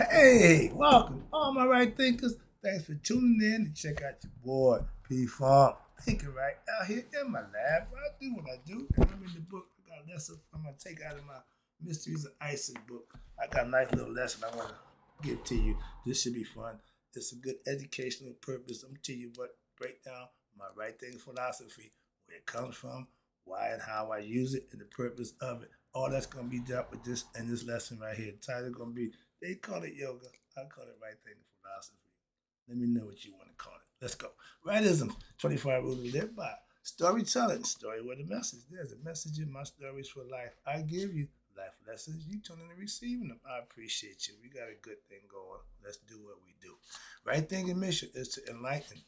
Hey, welcome, all my right thinkers. Thanks for tuning in to check out your boy, P Farm. Thinking right out here in my lab. I do what I do, and I'm in the book. I got a lesson I'm going to take out of my Mysteries of Isis book. I got a nice little lesson I want to give to you. This should be fun. It's a good educational purpose. I'm going to tell you what, break down my right thinking philosophy, where it comes from, why and how I use it, and the purpose of it. All that's going to be dealt with this in this lesson right here. The title going to be, they call it yoga. I call it right thinking philosophy. Let me know what you want to call it. Let's go. Rightism, 25 rules to live by. Storytelling, story with a message. There's a message in my stories for life. I give you life lessons. You turn into receiving them. I appreciate you. We got a good thing going. Let's do what we do. Right thinking mission is to enlighten,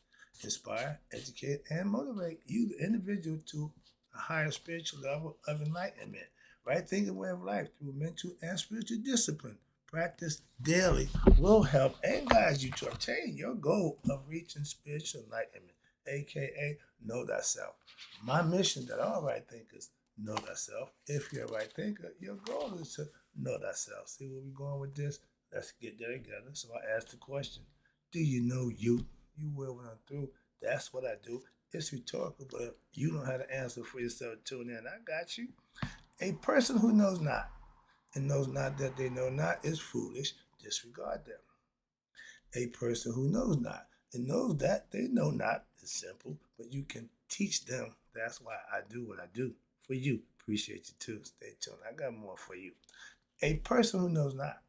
inspire, educate, and motivate you, the individual, to a higher spiritual level of enlightenment. Right thinking way of life through mental and spiritual discipline. Practice daily will help and guide you to obtain your goal of reaching spiritual enlightenment, aka know thyself. My mission that all right thinkers know thyself. If you're a right thinker, your goal is to know thyself. See where we're going with this? Let's get there together. So I asked the question, do you know you? You will when I'm through. That's what I do. It's rhetorical, but if you know how to answer for yourself, tune in. I got you. A person who knows not and knows not that they know not is foolish. Disregard them. A person who knows not and knows that they know not is simple, but you can teach them. That's why I do what I do for you. Appreciate you too. Stay tuned. I got more for you. A person who knows not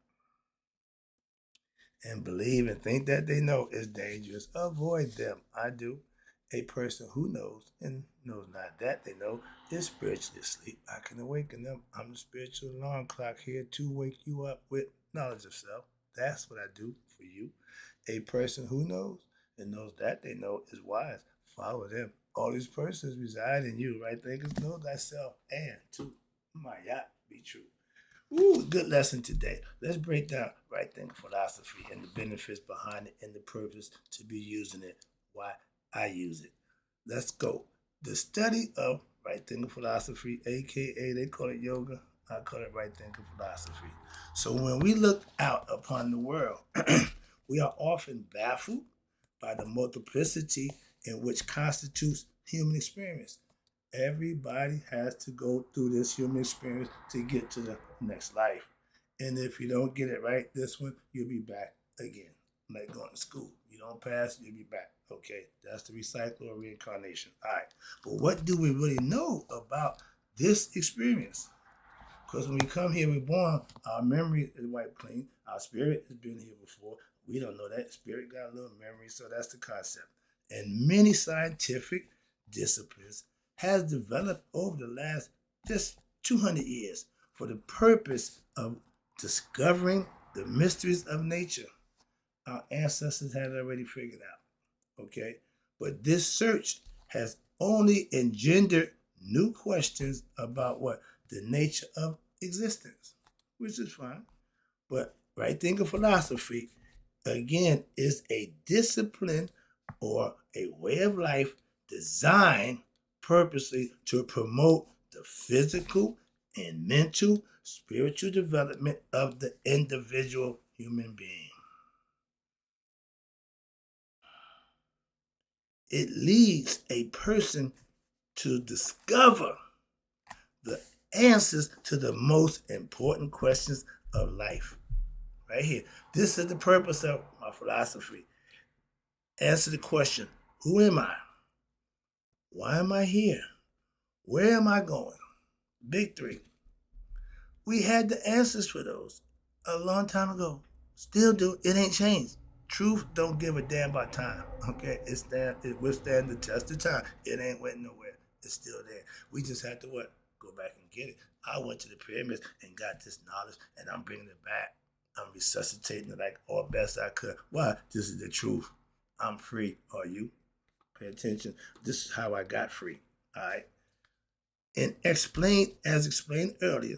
and believe and think that they know is dangerous. Avoid them. I do. A person who knows and knows not that they know is spiritually asleep. I can awaken them. I'm the spiritual alarm clock here to wake you up with knowledge of self. That's what I do for you. A person who knows and knows that they know is wise. Follow them. All these persons reside in you, right? Thinkers know thyself and to my yacht be true. Ooh, good lesson today. Let's break down right thinking philosophy and the benefits behind it and the purpose to be using it, why I use it. Let's go. The study of right thinking philosophy, aka they call it yoga, I call it right thinking philosophy. So when we look out upon the world, we are often baffled by the multiplicity in which constitutes human experience. Everybody has to go through this human experience to get to the next life. And if you don't get it right, this one, you'll be back again. Like going to school. You don't pass, you'll be back. Okay, that's the recycle or reincarnation. All right. But what do we really know about this experience? Because when we come here, we're born, our memory is wiped clean. Our spirit has been here before. We don't know that. Spirit got a little memory, so that's the concept. And many scientific disciplines has developed over the last just 200 years for the purpose of discovering the mysteries of nature. Our ancestors had already figured out, okay? But this search has only engendered new questions about what? The nature of existence, which is fine. But right thinking philosophy, again, is a discipline or a way of life designed purposely to promote the physical and mental, spiritual development of the individual human being. It leads a person to discover the answers to the most important questions of life. Right here. This is the purpose of my philosophy. Answer the question, who am I? Why am I here? Where am I going? Big three. We had the answers for those a long time ago. Still do. It ain't changed. Truth don't give a damn about time. Okay, it withstand the test of time. It ain't went nowhere. It's still there. We just have to what? Go back and get it. I went to the pyramids and got this knowledge, and I'm bringing it back. I'm resuscitating it like all best I could. Why? This is the truth. I'm free. Are you? Pay attention. This is how I got free. All right. And as explained earlier,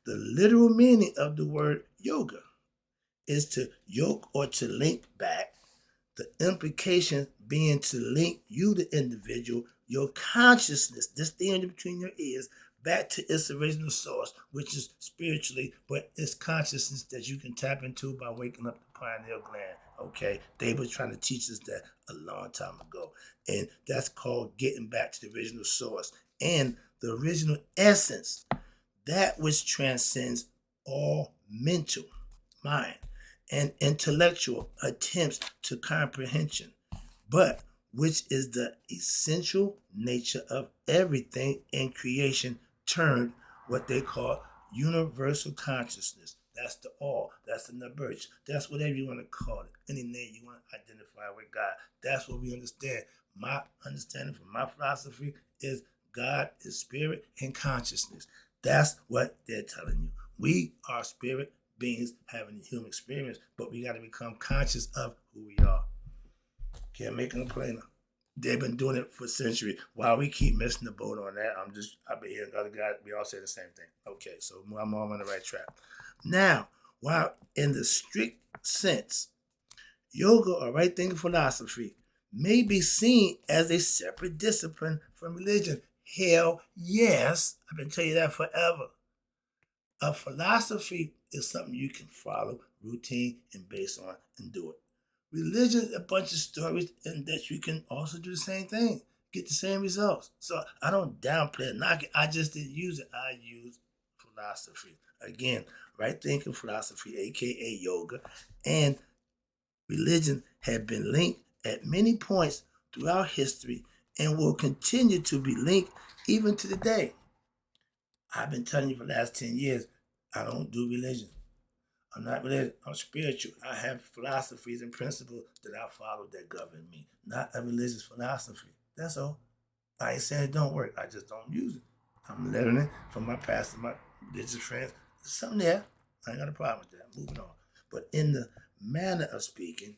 the literal meaning of the word yoga is to yoke or to link back. The implication being to link you, the individual, your consciousness, this thing between your ears, back to its original source, which is spiritually, but it's consciousness that you can tap into by waking up the pineal gland. Okay, they were trying to teach us that a long time ago, and that's called getting back to the original source and the original essence, that which transcends all mental, mind, and intellectual attempts to comprehension, but which is the essential nature of everything in creation turned what they call universal consciousness. That's the all. That's the Nabirch. That's whatever you want to call it. Any name you want to identify with God. That's what we understand. My understanding from my philosophy is God is spirit and consciousness. That's what they're telling you. We are spirit beings having a human experience, but we got to become conscious of who we are. Can't make them plainer. They've been doing it for centuries. While we keep missing the boat on that, I've been hearing other guys, we all say the same thing. Okay, so I'm on the right track. Now, while in the strict sense, yoga or right thinking philosophy may be seen as a separate discipline from religion. Hell yes, I've been telling you that forever. A philosophy is something you can follow, routine, and base on, and do it. Religion is a bunch of stories, and that you can also do the same thing, get the same results. So I don't downplay it, knock it. I just didn't use it. I use philosophy. Again, right thinking philosophy, aka yoga, and religion have been linked at many points throughout history and will continue to be linked even to today. I've been telling you for the last 10 years, I don't do religion. I'm not religious. I'm spiritual. I have philosophies and principles that I follow that govern me, not a religious philosophy. That's all. I ain't saying it don't work. I just don't use it. I'm learning it from my past and my religious friends. There's something there. I ain't got a problem with that. Moving on. But in the manner of speaking,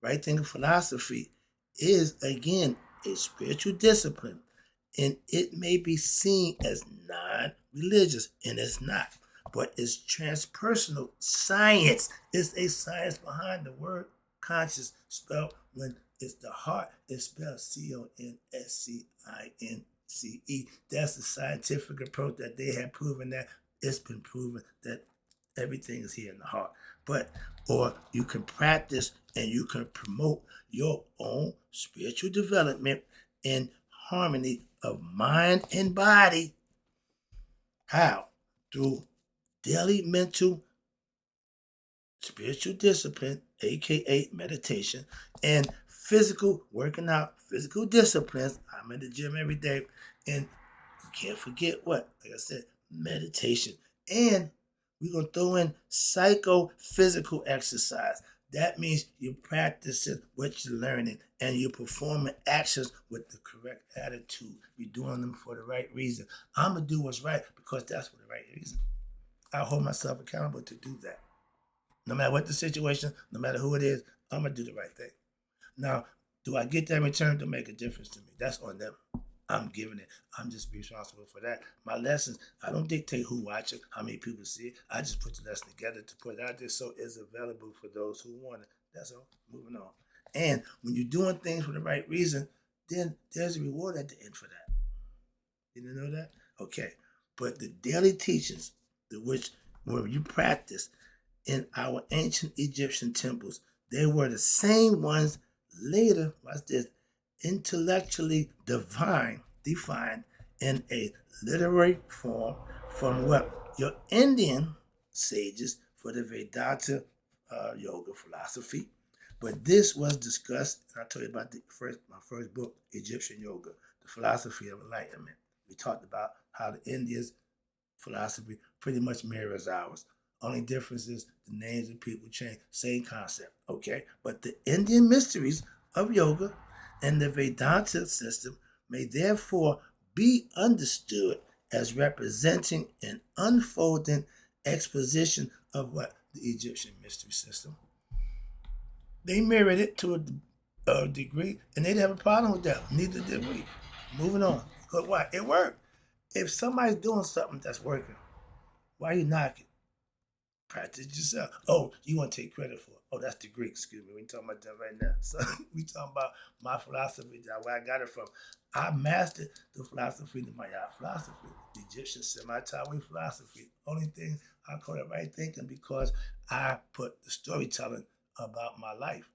right thinking philosophy is, again, a spiritual discipline. And it may be seen as non religious, and it's not. But it's transpersonal science. It's a science behind the word conscious, spelled when it's the heart, it's spelled CONSCINCE. That's the scientific approach that they have proven that it's been proven that everything is here in the heart. But, or you can practice and you can promote your own spiritual development in harmony of mind and body. How? Through daily mental spiritual discipline, aka meditation, and physical working out, physical disciplines. I'm in the gym every day, and you can't forget what? Like I said, meditation. And we're gonna throw in psychophysical exercise. That means you're practicing what you're learning and you're performing actions with the correct attitude. You're doing them for the right reason. I'm gonna do what's right because that's for the right reason. I hold myself accountable to do that. No matter what the situation, no matter who it is, I'm gonna do the right thing. Now, do I get that in return to make a difference to me? That's on them. I'm giving it. I'm just responsible for that. My lessons, I don't dictate who watch it, how many people see it. I just put the lesson together to put it out there so it's available for those who want it. That's all. Moving on. And when you're doing things for the right reason, then there's a reward at the end for that. You didn't know that? Okay. But the daily teachings, the which where you practice in our ancient Egyptian temples, they were the same ones later, watch this, intellectually defined in a literary form from what your Indian sages for the Vedanta yoga philosophy. But this was discussed, and I told you about my first book, Egyptian Yoga, the philosophy of enlightenment. We talked about how the Indians' philosophy pretty much mirrors ours. Only difference is the names of people change. Same concept, okay? But the Indian mysteries of yoga and the Vedanta system may therefore be understood as representing an unfolding exposition of what the Egyptian mystery system. They mirrored it to a degree, and they didn't have a problem with that. Neither did we. Moving on. Because why? It worked. If somebody's doing something that's working, why are you knocking? Practice yourself. Oh, you want to take credit for it. Oh, that's the Greek. Excuse me. We talking about that right now. So we talking about my philosophy, where I got it from. I mastered the philosophy, the Maya philosophy, the Egyptian Semi-Taiwan philosophy. Only thing I call it right thinking because I put the storytelling about my life.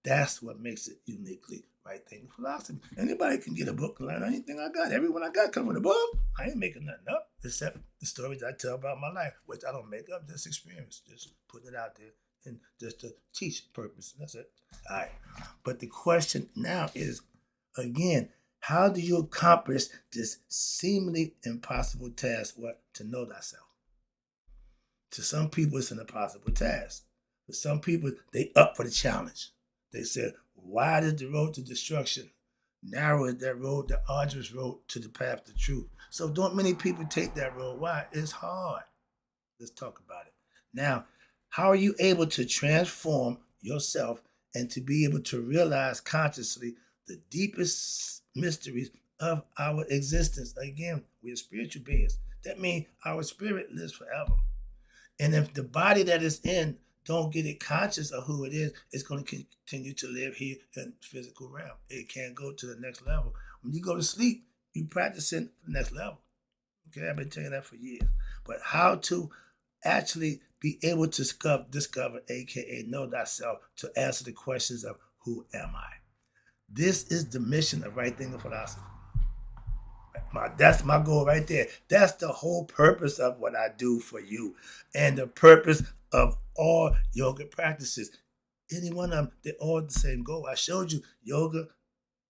That's what makes it uniquely right thinking philosophy. Anybody can get a book and learn anything I got. Everyone I got comes with a book. I ain't making nothing up except the stories I tell about my life, which I don't make up, just experience, just putting it out there and just to teach purpose. That's it. All right. But the question now is, again, how do you accomplish this seemingly impossible task? What? To know thyself. To some people, it's an impossible task. For some people, they up for the challenge. They said, wide is the road to destruction. Narrow is that road, the arduous road to the path to truth. So don't many people take that road. Why? It's hard. Let's talk about it. Now, how are you able to transform yourself and to be able to realize consciously the deepest mysteries of our existence? Again, we're spiritual beings. That means our spirit lives forever. And if the body that is in don't get it conscious of who it is, it's going to continue to live here in the physical realm. It can't go to the next level. When you go to sleep, you practicing the next level. Okay, I've been telling you that for years. But how to actually be able to discover, aka know thyself, to answer the questions of who am I? This is the mission of right thinking philosophy. That's my goal right there. That's the whole purpose of what I do for you, and the purpose of all yoga practices. Any one of them, they're all the same goal. I showed you yoga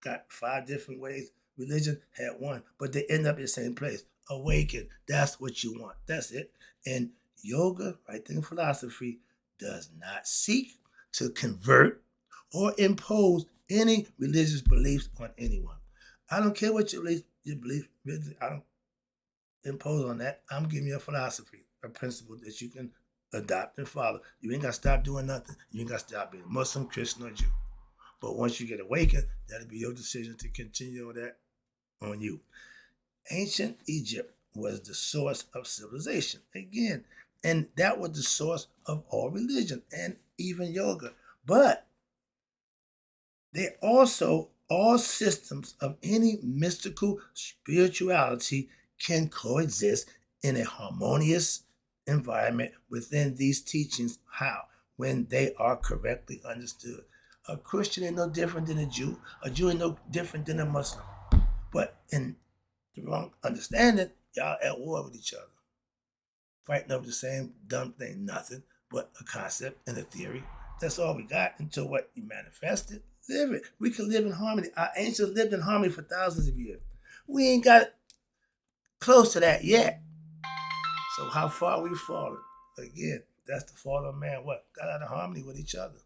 got 5 different ways. Religion had one, but they end up in the same place. Awaken. That's what you want. That's it. And yoga, right thinking philosophy, does not seek to convert or impose any religious beliefs on anyone. I don't care what your belief. I don't impose on that. I'm giving you a philosophy, a principle that you can adopt and follow. You ain't got to stop doing nothing. You ain't got to stop being Muslim, Christian, or Jew. But once you get awakened, that'll be your decision to continue on that on you. Ancient Egypt was the source of civilization. Again, and that was the source of all religion and even yoga. But they also, all systems of any mystical spirituality can coexist in a harmonious environment within these teachings. How? When they are correctly understood. A Christian ain't no different than a Jew. A Jew ain't no different than a Muslim. But in the wrong understanding, y'all at war with each other. Fighting over the same dumb thing, nothing but a concept and a theory. That's all we got until what you manifest it. Live it. We can live in harmony. Our ancients lived in harmony for thousands of years. We ain't got close to that yet. So how far we fallen? Again, that's the fall of man. What? Got out of harmony with each other.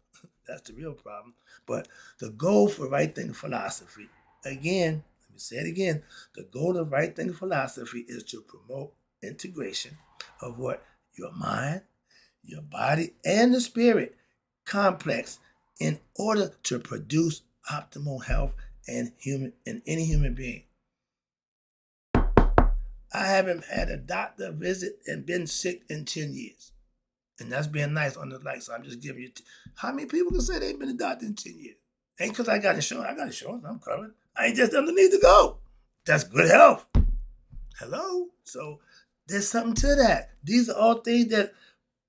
That's the real problem. But the goal for right thinking philosophy, again, let me say it again, the goal of right thinking philosophy is to promote integration of what? Your mind, your body, and the spirit complex in order to produce optimal health in any human being. I haven't had a doctor visit and been sick in 10 years. And that's being nice on the light. So I'm just giving you. How many people can say they ain't been a doctor in 10 years? Ain't because I got insurance. I got insurance. I'm covered. I ain't just underneath to go. That's good health. Hello? So there's something to that. These are all things that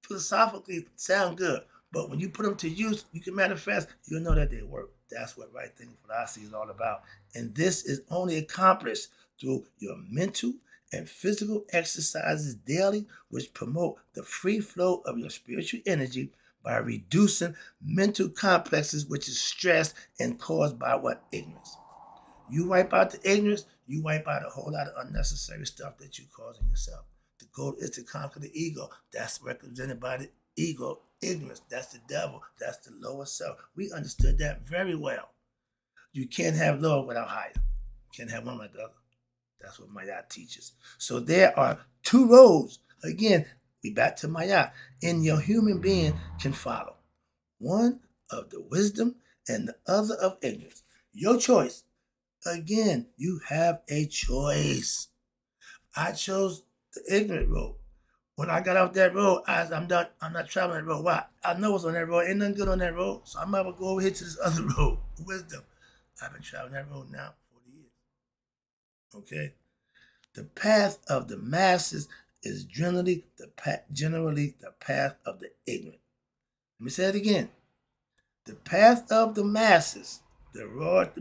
philosophically sound good. But when you put them to use, you can manifest, you'll know that they work. That's what right thinking philosophy is all about. And this is only accomplished through your mental and physical exercises daily, which promote the free flow of your spiritual energy by reducing mental complexes, which is stress and caused by what? Ignorance. You wipe out the ignorance, you wipe out a whole lot of unnecessary stuff that you're causing yourself. The goal is to conquer the ego. That's represented by the ego, ignorance. That's the devil. That's the lower self. We understood that very well. You can't have lower without higher. You can't have one without the other. That's what Maya teaches. So there are 2 roads. Again, we back to Maya. And your human being can follow. One of the wisdom and the other of ignorance. Your choice. Again, you have a choice. I chose the ignorant road. When I got off that road, I'm done. I'm not traveling that road. Why? I know what's on that road. Ain't nothing good on that road. So I'm about to go over here to this other road. Wisdom. I've been traveling that road now 40 years. Okay? The path of the masses is generally the path of the ignorant. Let me say it again. The path of the masses, the road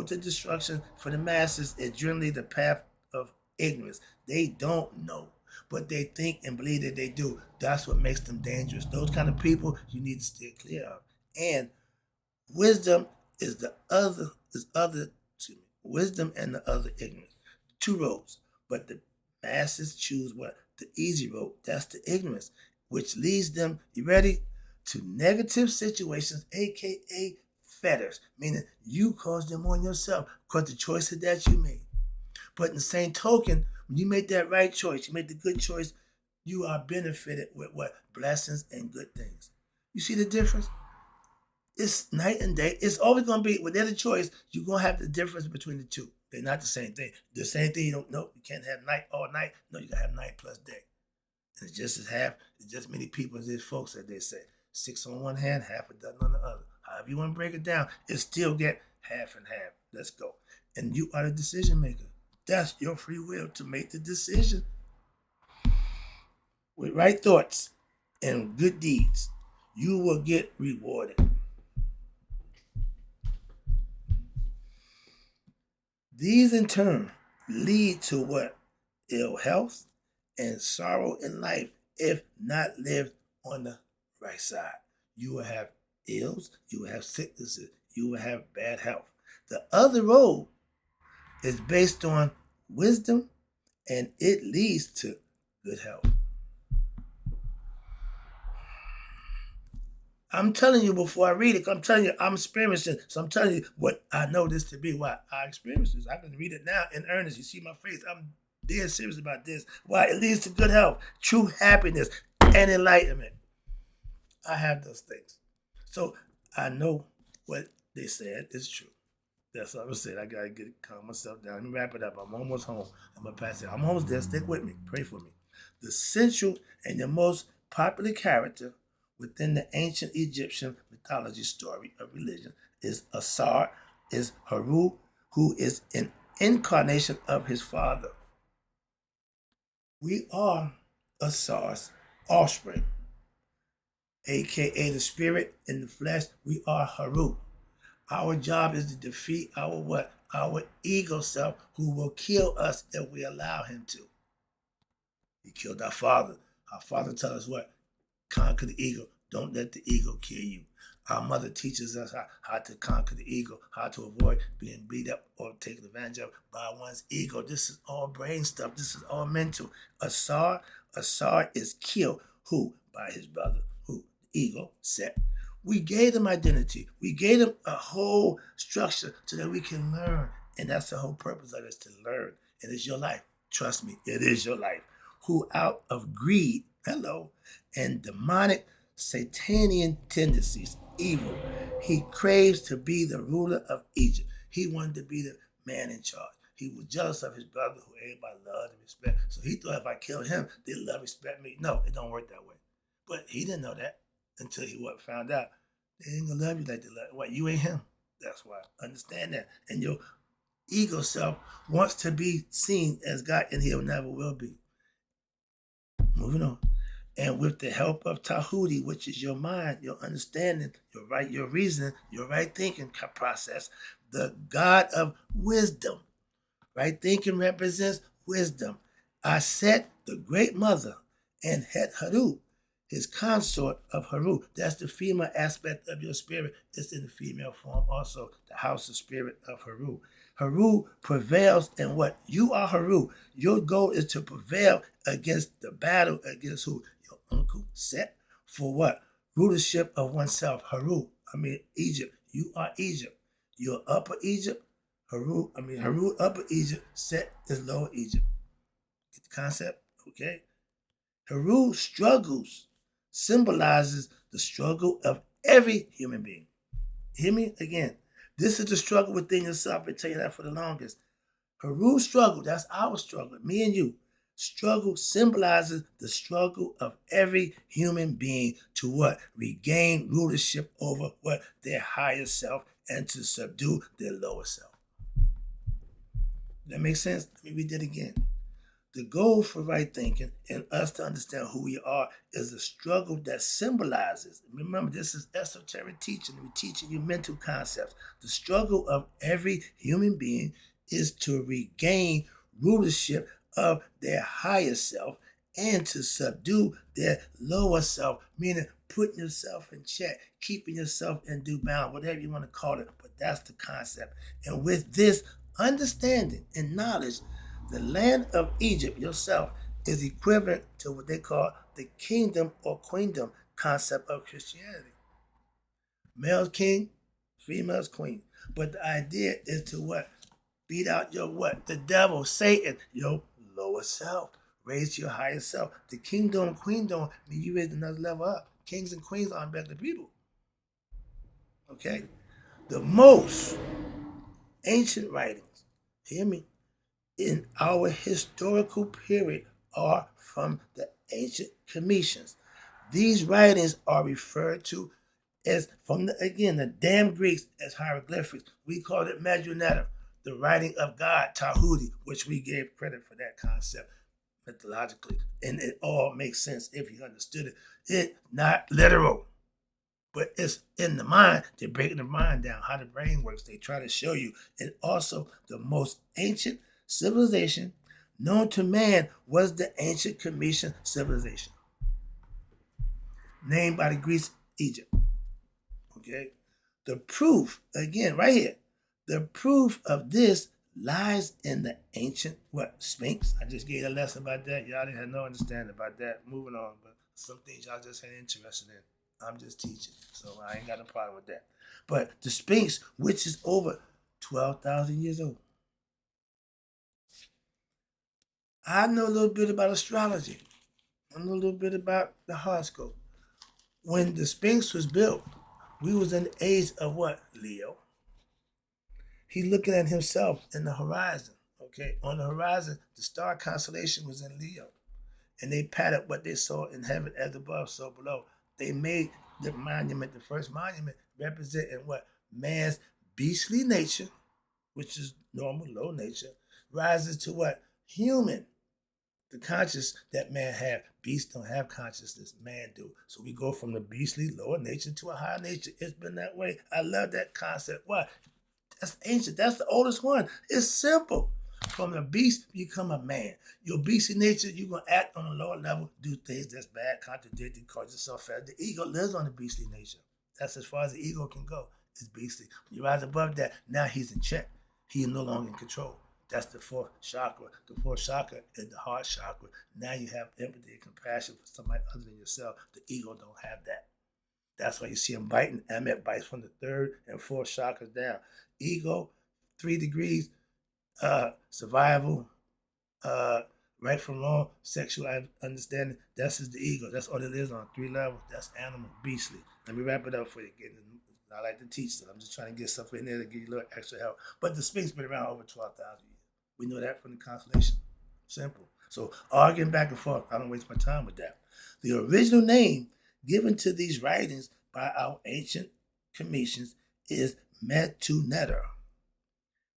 to destruction for the masses is generally the path of ignorance. They don't know, but they think and believe that they do. That's what makes them dangerous. Those kind of people you need to steer clear of. And wisdom is the other excuse me, wisdom and the other ignorance. Two roads. But the masses choose what? The easy road. That's the ignorance, which leads them, you ready? To negative situations, aka fetters, meaning you caused them on yourself because the choices that you made. But in the same token, when you make that right choice, you make the good choice, you are benefited with what? Blessings and good things. You see the difference? It's night and day. It's always going to be, without a choice, you're going to have the difference between the two. They're not the same thing. The same thing, you don't know. You can't have night all night. No, you got to have night plus day. And it's just as it's just many people as there's folks that they say. 6 on one hand, half a dozen on the other. However you want to break it down, it still get half and half. Let's go. And you are the decision maker. That's your free will to make the decision. With right thoughts and good deeds, you will get rewarded. These in turn lead to what? Ill health and sorrow in life if not lived on the right side. You will have ills, you will have sicknesses, you will have bad health. The other road is based on wisdom and it leads to good health. I'm telling you before I read it, I'm telling you I'm experiencing. So I'm telling you what I know this to be. Why? I experience this. I can read it now in earnest. You see my face. I'm dead serious about this. Why? It leads to good health, true happiness, and enlightenment. I have those things. So I know what they said is true. That's what I said. I gotta calm myself down. Let me wrap it up. I'm almost home. I'm gonna pass it. I'm almost there. Stick with me. Pray for me. The central and the most popular character within the ancient Egyptian mythology story of religion is Asar, is Haru, who is an incarnation of his father. We are Asar's offspring, aka the spirit in the flesh. We are Haru. Our job is to defeat our what? Our ego self, who will kill us if we allow him to. He killed our father. Our father tells us what? Conquer the ego. Don't let the ego kill you. Our mother teaches us how to conquer the ego, how to avoid being beat up or taken advantage of by one's ego. This is all brain stuff. This is all mental. Asar is killed. Who? By his brother. Who? Ego, Set. We gave them identity. We gave them a whole structure so that we can learn. And that's the whole purpose of it, is to learn. And it's your life. Trust me, it is your life. Who out of greed, and demonic Satanian tendencies, evil, he craves to be the ruler of Egypt. He wanted to be the man in charge. He was jealous of his brother, who everybody loved and respect. So he thought if I killed him, they'd love and respect me. No, it don't work that way. But he didn't know that until he found out. They ain't gonna love you like they love you. What? You ain't him. That's why. Understand that. And your ego self wants to be seen as God, and he'll never will be. Moving on. And with the help of Tahuti, which is your mind, your understanding, your reasoning, your right thinking process, the God of wisdom. Right thinking represents wisdom. Aset, the great mother, and Het Haru, his consort of Haru. That's the female aspect of your spirit. It's in the female form also, the house of spirit of Haru. Haru prevails in what? You are Haru. Your goal is to prevail against the battle against who? Your uncle Set. For what? Rulership of oneself. Egypt. You are Egypt. You're upper Egypt. Haru upper Egypt. Set is lower Egypt. Get the concept? Okay. Haru struggles symbolizes the struggle of every human being. Hear me again. This is the struggle within yourself. I've been telling you that for the longest. Haru's struggle, that's our struggle, me and you. Struggle symbolizes the struggle of every human being to what? Regain rulership over what? Their higher self and to subdue their lower self. That makes sense? Let me read that again. The goal for right thinking and us to understand who we are is a struggle that symbolizes. Remember, this is esoteric teaching. We're teaching you mental concepts. The struggle of every human being is to regain rulership of their higher self and to subdue their lower self, meaning putting yourself in check, keeping yourself in due bound, whatever you want to call it. But that's the concept. And with this understanding and knowledge, the land of Egypt yourself is equivalent to what they call the kingdom or queendom concept of Christianity. Male's king, female's queen. But the idea is to what? Beat out your what? The devil, Satan, your lower self. Raise your higher self. The kingdom and queendom mean you raise another level up. Kings and queens aren't better people. Okay? The most ancient writings, hear me, in our historical period are from the ancient Commissions. These writings are referred to as, from the damn Greeks, as hieroglyphics. We call it Medjugorje, the writing of God, Tahuti, which we gave credit for that concept mythologically. And it all makes sense if you understood it. It's not literal, but it's in the mind. They're breaking the mind down, how the brain works. They try to show you. And also, the most ancient civilization known to man was the ancient Commission civilization, named by the Greeks, Egypt. Okay? The proof, again, right here, the proof of this lies in the ancient, what, Sphinx? I just gave you a lesson about that. Y'all didn't have no understanding about that. Moving on, but some things y'all just ain't interested in. I'm just teaching, so I ain't got no problem with that. But the Sphinx, which is over 12,000 years old. I know a little bit about astrology. I know a little bit about the horoscope. When the Sphinx was built, we was in the age of what? Leo. He's looking at himself in the horizon. Okay, on the horizon, the star constellation was in Leo, and they patterned what they saw in heaven as above, so below. They made the monument, the first monument, representing what? Man's beastly nature, which is normal, low nature, rises to what? Human. The conscious that man have. Beasts don't have consciousness, man do. So we go from the beastly lower nature to a higher nature. It's been that way. I love that concept. Why? That's ancient. That's the oldest one. It's simple. From the beast, you become a man. Your beastly nature, you're going to act on a lower level, do things that's bad, contradicting, cause yourself fat. The ego lives on the beastly nature. That's as far as the ego can go. It's beastly. When you rise above that, now he's in check. He is no longer in control. That's the fourth chakra. The fourth chakra is the heart chakra. Now you have empathy and compassion for somebody other than yourself. The ego don't have that. That's why you see him biting. Ahmed bites from the third and fourth chakras down. Ego, 3 degrees, survival, right from wrong, sexual understanding. That's just the ego. That's all it is on 3 levels. That's animal, beastly. Let me wrap it up for you. I like to teach, so I'm just trying to get stuff in there to give you a little extra help. But the Sphinx been around over 12,000 years. We know that from the constellation. Simple. So arguing back and forth, I don't waste my time with that. The original name given to these writings by our ancient Commissions is Metu.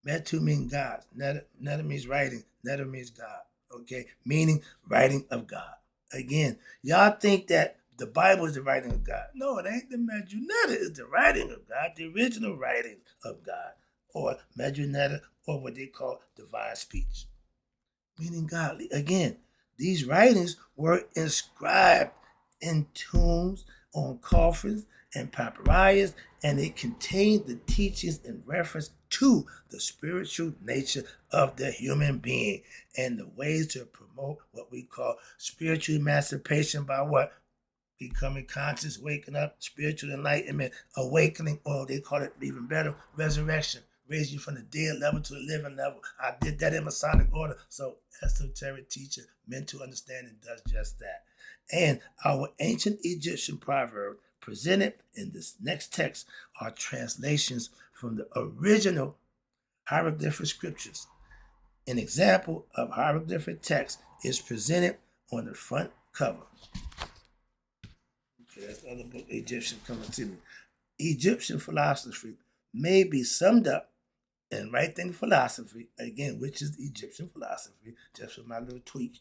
Metu means God. Neta means writing. Neta means God. Okay? Meaning writing of God. Again, y'all think that the Bible is the writing of God. No, it ain't the Medjugorje. It's the writing of God, the original writing of God. Or Medjugorje, or what they call divine speech. Meaning godly. Again, these writings were inscribed in tombs, on coffins, and papyrus, and it contained the teachings in reference to the spiritual nature of the human being and the ways to promote what we call spiritual emancipation by what? Becoming conscious, waking up, spiritual enlightenment, awakening, or they call it even better, resurrection. Raise you from the dead level to the living level. I did that in Masonic order. So esoteric teacher, mental understanding does just that. And our ancient Egyptian proverb presented in this next text are translations from the original hieroglyphic scriptures. An example of hieroglyphic text is presented on the front cover. Okay, that's the other book, Egyptian, coming to me. Egyptian philosophy may be summed up in right thinking philosophy, again, which is Egyptian philosophy, just with my little tweak.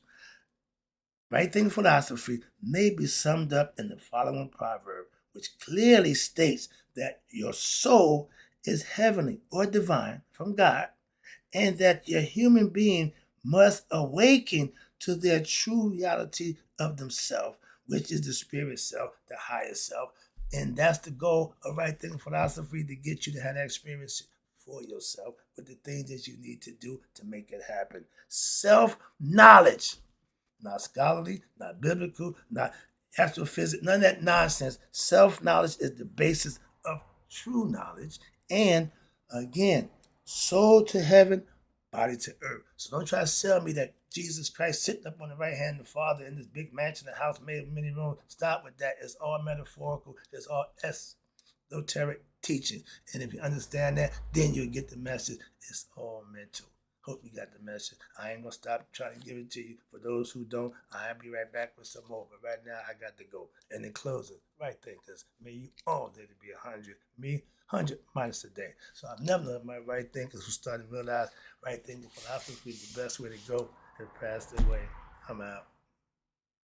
Right thinking philosophy may be summed up in the following proverb, which clearly states that your soul is heavenly or divine from God, and that your human being must awaken to their true reality of themselves, which is the spirit self, the higher self. And that's the goal of right thinking philosophy, to get you to have that experience for yourself with the things that you need to do to make it happen. Self-knowledge, not scholarly, not biblical, not astrophysics, none of that nonsense. Self-knowledge is the basis of true knowledge. And again, soul to heaven, body to earth. So don't try to sell me that Jesus Christ sitting up on the right hand of the Father in this big mansion, a house made of many rooms. Stop with that. It's all metaphorical. It's all esoteric teaching. And if you understand that, then you'll get the message. It's all mental. Hope you got the message. I ain't gonna stop trying to give it to you. For those who don't, I'll be right back with some more. But right now, I got to go. And in closing, right thinkers, may you all live to be 100. Me, 100 minus a day. So I've never known my right thinkers who started to realize right thinking philosophy is the best way to go and passed away. I'm out.